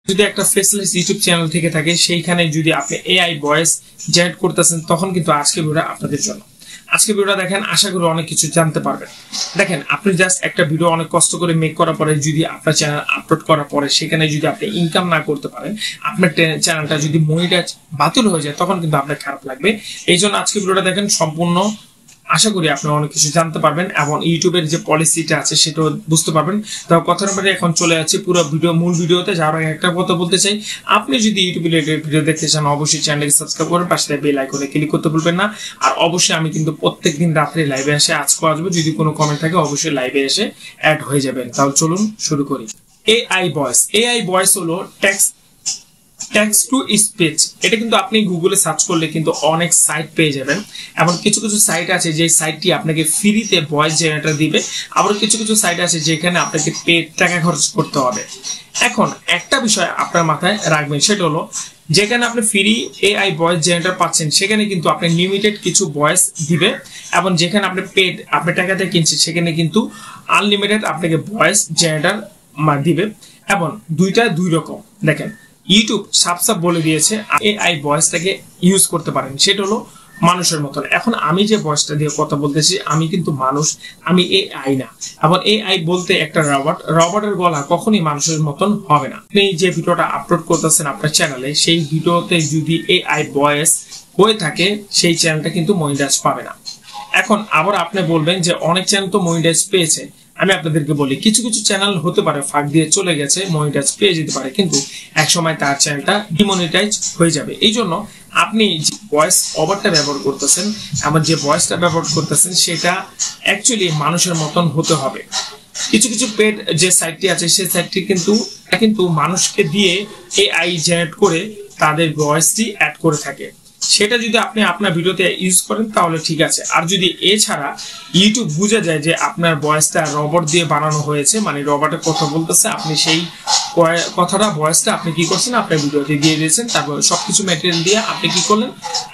যদি একটা faceless YouTube channel থেকে থাকে সেইখানে যদি আপনি এআই ভয়েস জেনারেট করতেছেন তখন কিন্তু আজকে ভিডিওটা আপনাদের জন্য। আজকে ভিডিওটা দেখেন, আশা করি অনেক কিছু জানতে পারবেন। দেখেন, আপনি জাস্ট একটা ভিডিও অনেক কষ্ট করে মেক করার পরে যদি আপনার চ্যানেল আপলোড করার পরে সেখানে যদি আপনি ইনকাম না করতে পারেন, আপনার চ্যানেলটা যদি মনিটাইজ বাতিল হয়ে যায় তখন কিন্তু আপনার খারাপ লাগবে। এই জন্য আজকে ভিডিওটা দেখেন সম্পূর্ণ, আশা করি আপনি অনেক কিছু জানতে পারবেন এবং ইউটিউবের যে পলিসিটা আছে সেটাও বুঝতে পারবেন। তো কথা নম্বরে এখন চলে যাচ্ছি পুরো মূল ভিডিওতে। যাওয়ার আগে একটা কথা বলতে চাই, আপনি যদি ইউটিউব রিলেটেড ভিডিও দেখতে চান অবশ্যই চ্যানেলকে সাবস্ক্রাইব করুন, পাশে বেল আইকনে ক্লিক করতে ভুলবেন না। আর অবশ্যই আমি কিন্তু প্রত্যেকদিন রাত্রে লাইভে আসে, আজকে আসবো। যদি কোনো কমেন্ট থাকে অবশ্যই লাইভে এসে অ্যাড হয়ে যাবেন। তাহলে চলুন শুরু করি। এআই ভয়েস হলো টেক্সট টু স্পিচ। এটা কিন্তু আপনি গুগলে সার্চ করলে কিন্তু অনেক সাইট পেয়ে যাবেন। এমন কিছু কিছু সাইট আছে যে সাইটটি আপনাকে ফ্রিতে ভয়েস জেনারেটর দিবে, আবার কিছু কিছু সাইট আছে যেখানে আপনাকে পেড টাকা খরচ করতে হবে। এখন একটা বিষয় আপনার মাথায় রাখবেন, সেটা হলো যেখানে আপনি ফ্রি এআই ভয়েস জেনারেটর পাচ্ছেন সেখানে কিন্তু আপনি লিমিটেড কিছু ভয়েস দিবে, এবং যেখানে আপনি পেড আপনি টাকা দিয়ে কিনছেন সেখানে কিন্তু আনলিমিটেড আপনাকে ভয়েস জেনারেটর দিবে। এবং দুইটা দুই রকম। দেখেন, ইউটিউব সাফ বলে দিয়েছে এআই ভয়েসটাকে ইউজ করতে পারেন, সেটা হলো মানুষের মতন। এখন আমি যে ভয়েসটা দিয়ে কথা বলতেছি আমি কিন্তু মানুষ, আমি এআই না। এবং এআই বলতে একটা রবটের গলা কখনই মানুষের মতন হবে না। আপনি যে ভিডিওটা আপলোড করতেছেন আপনার চ্যানেলে, সেই ভিডিওতে যদি এআই ভয়েস হয়ে থাকে সেই চ্যানেলটা কিন্তু মনিটাইজ পাবে না। এখন আবার আপনি বলবেন যে অনেক চ্যানেল তো মনিটাইজ পেয়েছে। আমি আপনাদেরকে বলি, কিছু কিছু চ্যানেল হতে পারে ফাঁক দিয়ে চলে গেছে, মনিটাইজ পেয়ে যেতে পারে, কিন্তু এক সময় তার চ্যানেলটা ডিমনিটাইজ হয়ে যাবে। এই জন্য আপনি যে ভয়েস ওভারটা ব্যবহার করতেছেন, এমন যে ভয়েসটা ব্যবহার করতেছেন সেটা অ্যাকচুয়ালি মানুষের মতন হতে হবে। কিছু কিছু পেড যে সাইটটি আছে সেই সাইটটি কিন্তু মানুষকে দিয়ে এআই জেনারেট করে তাদের ভয়েসটি অ্যাড করে থাকে। সেটা যদি আপনি আপনার ভিডিওতে ইউজ করেন তাহলে ঠিক আছে। আর যদি এছাড়া ইউটিউব বুঝে যায় যে আপনার ভয়েসটা রবট দিয়ে বানানো হয়েছে, মানে রবটের কথা বলতেছে, আপনি সেই ভয়েসটা আপনি কি করছেন আপনার ভিডিওতে দিয়ে দিয়েছেন, তারপর সবকিছু ম্যাটেরিয়াল দিয়ে আপনি কি করলেন,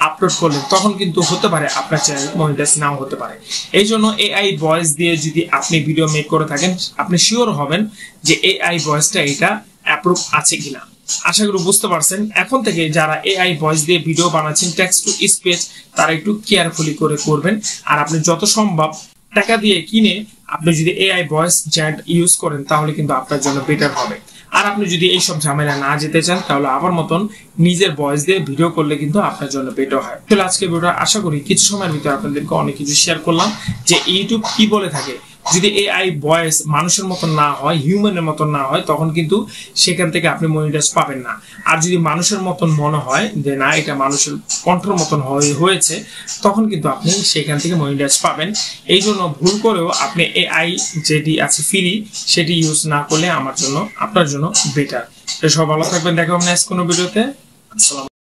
আপলোড করলেন, তখন কিন্তু হতে পারে আপনার চ্যানেল মনিটাইজ নাও হতে পারে। এই জন্য এআই ভয়েস দিয়ে যদি আপনি ভিডিও মেক করে থাকেন আপনি শিওর হবেন যে এআই ভয়েসটা এটা অ্যাপ্রুভ আছে কিনা। আশা করি বুঝতে পারছেন। এখন থেকে যারা এআই ভয়েস দিয়ে ভিডিও বানাচ্ছেন টেক্সট টু স্পিচ, তারা একটু কেয়ারফুলি করে করবেন। আর আপনি যত সম্ভব টাকা দিয়ে কিনে আপনি যদি এআই ভয়েস জেনারেট ইউজ করেন তাহলে কিন্তু আপনার জন্য বেটার হবে। আর আপনি যদি এইসব ঝামেলা না যেতে চান তাহলে আমার মতন নিজের ভয়েস দিয়ে ভিডিও করলে কিন্তু আপনার জন্য বেটার হয়। তাহলে আজকে ভিডিওটা আশা করি কিছু সময়ের ভিতরে আপনাদেরকে অনেক কিছু শেয়ার করলাম যে ইউটিউব কি বলে থাকে। যদি এআই ভয়েস মানুষের মতন না হয়, হিউম্যানের মতন না হয়, তখন কিন্তু সেখান থেকে আপনি মনিটাইজ পাবেন না। আর যদি মানুষের মতন মনে হয় যে না এটা মানুষের কণ্ঠের মতন হয়েছে, তখন কিন্তু আপনি সেখান থেকে মনিটাইজ পাবেন। এই জন্য ভুল করেও আপনি এআই যেটি আছে ফ্রি সেটি ইউজ না করলে আপনার জন্য বেটার। তো সব ভালো থাকবেন, দেখা হবে নেক্সট কোনো ভিডিওতে। আসসালাম।